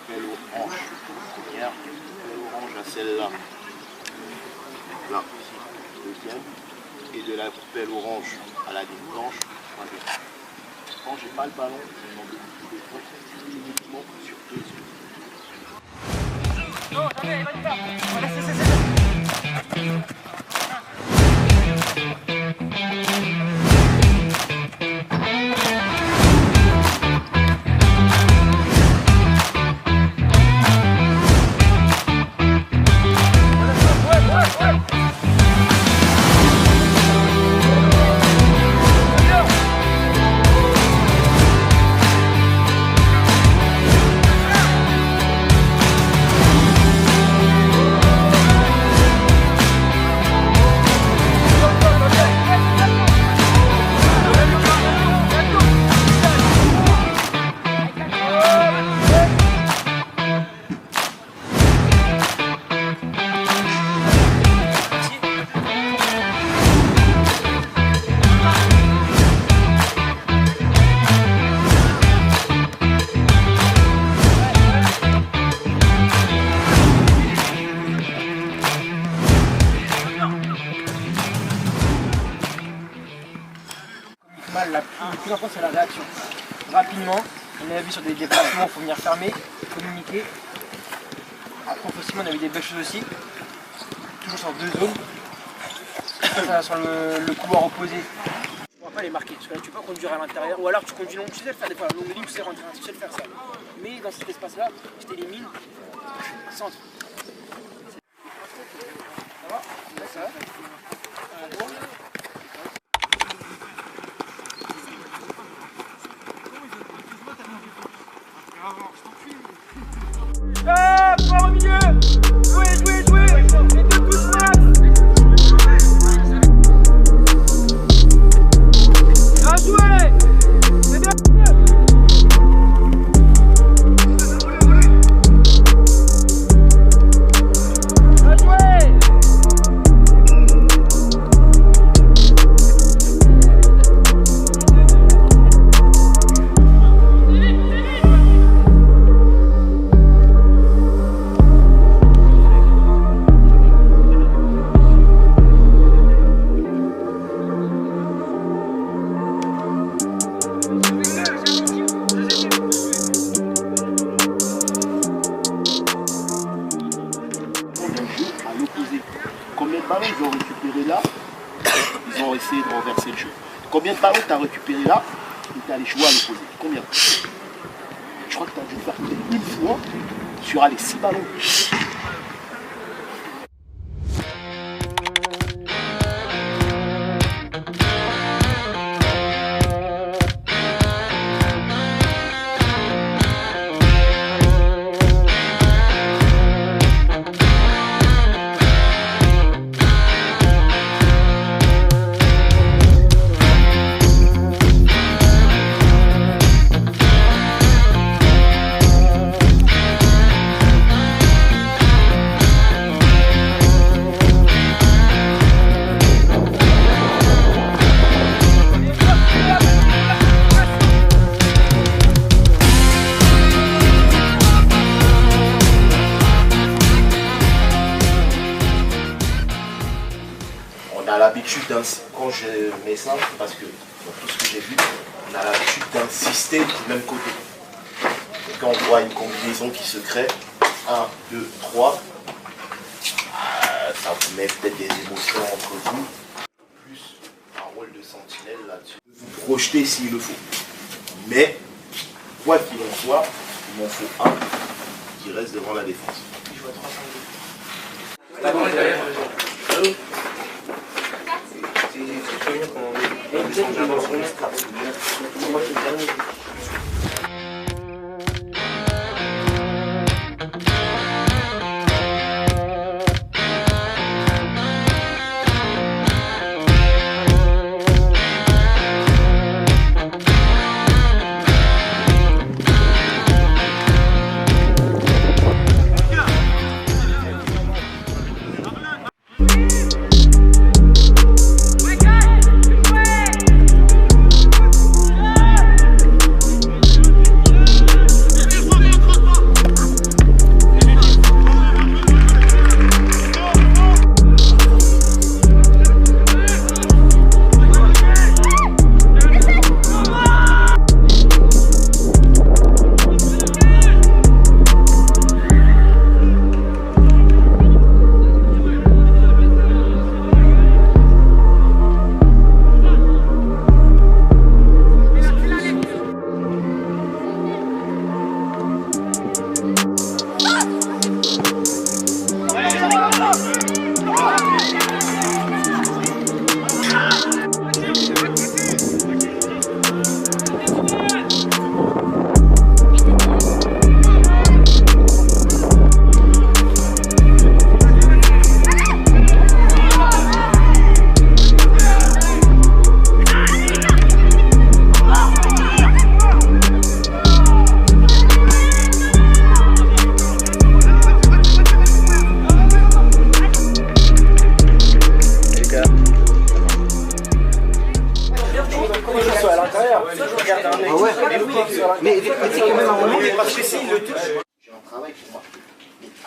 pelle orange, première, pelle orange à celle-là, là, deuxième, et de la pelle orange à la ligne blanche, troisième. Quand j'ai pas le ballon, je m'en vais uniquement sur 2 yeux. Non, attendez, va pas. Voilà, c'est. Le plus important c'est la réaction. Rapidement, on a vu sur des déplacements, il faut venir fermer, communiquer. Après offensivement on a vu des belles choses aussi. Toujours sur 2 zones. Sur le couloir opposé. On ne va pas les marquer, parce que là tu peux pas conduire à l'intérieur, ou alors tu conduis long, tu sais le faire des fois, longue ligne tu sais rentrer, tu sais le faire ça. Mais dans cet espace là, je t'élimine, centre. Ça va? Ça va? Ah, pas au milieu! Jouez, jouez, jouez! Les 2 coups de main! Bien joué! C'est bien! Bien joué! Combien de ballons ils ont récupéré là? Ils ont essayé de renverser le jeu. Combien de ballons tu as récupéré là et tu as allé jouer à l'opposé? Combien? Je crois que tu as dû faire une fois sur les 6 ballons. On a l'habitude, quand je mets ça, parce que dans tout ce que j'ai vu, on a l'habitude d'insister du même côté. Et quand on voit une combinaison qui se crée, 1, 2, 3, ça vous met peut-être des émotions entre vous, plus un rôle de sentinelle là-dessus. Vous projetez s'il le faut. Mais, quoi qu'il en soit, il m'en faut un qui reste devant la défense. Je vois 3-5.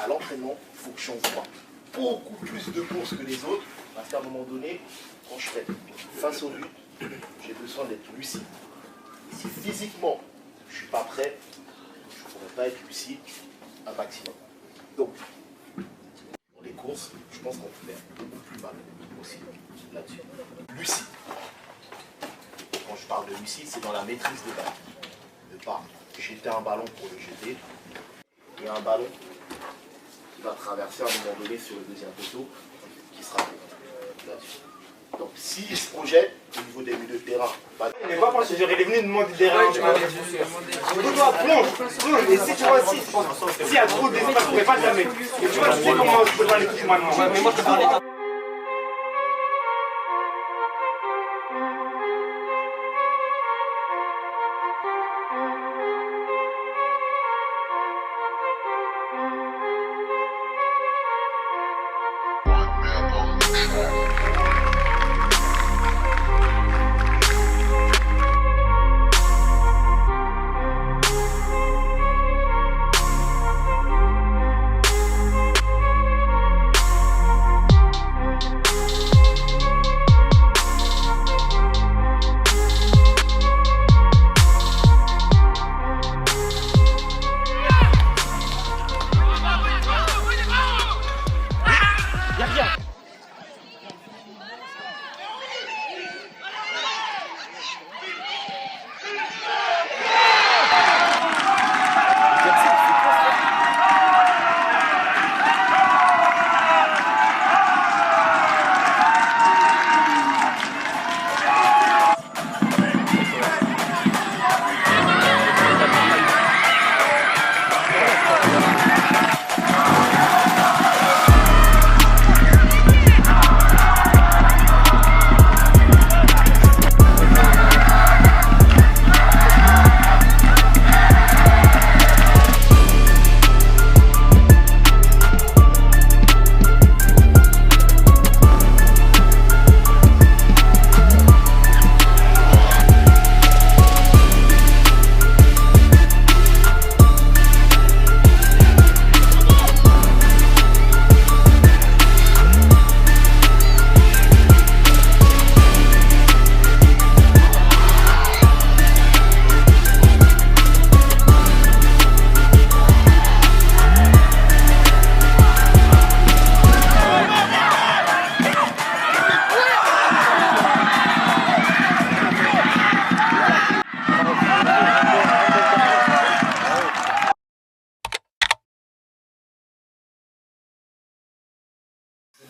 à l'entraînement, il faut que j'envoie beaucoup plus de courses que les autres, parce qu'à un moment donné, quand je fais face au but, j'ai besoin d'être lucide. Si physiquement, je ne suis pas prêt, je ne pourrais pas être lucide un maximum. Donc, dans les courses, je pense qu'on peut faire beaucoup plus mal aussi là-dessus. Lucide. Quand je parle de lucide, c'est dans la maîtrise des ballons. Ne pas jeter un ballon pour le jeter. Il y a un ballon qui va traverser à un moment donné sur le deuxième poteau qui sera là-dessus. Donc s'il se projette au niveau des milieux de terrain, Il n'est pas pour ce genre, il est venu demander des reins. Plonge, et si tu vois, s'il y a trop d'espace, je ne pourrais pas te la mettre. Et tu vois, tu sais comment je peux pas les coups maintenant. Mais moi, je te parlais.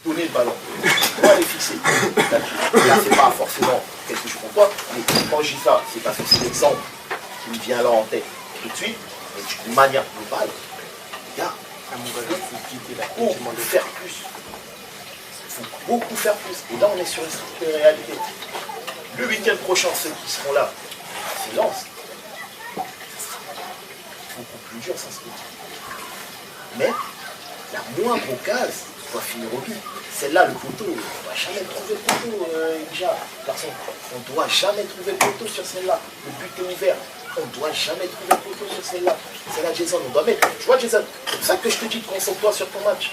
donner le ballon. Pour aller fixer. Là, c'est pas forcément quelque chose qu'on voit, mais quand je dis ça, c'est parce que c'est l'exemple qui me vient là en tête tout de suite, mais d'une manière globale, les gars, il faut faire plus. Il faut beaucoup faire plus. Et là, on est sur une certaine réalité. Le week-end prochain, ceux qui seront là, c'est Lens. Ça sera beaucoup plus dur, ça se peut. Mais la moindre occasion doit finir au but. Celle-là, le poteau, on ne doit jamais trouver le poteau, déjà. Garçon, on ne doit jamais trouver le poteau sur celle-là. Le but est ouvert. On ne doit jamais trouver le poteau sur celle-là. Celle-là, Jason, on doit mettre. Tu vois, Jason, c'est pour ça que je te dis, concentre-toi sur ton match.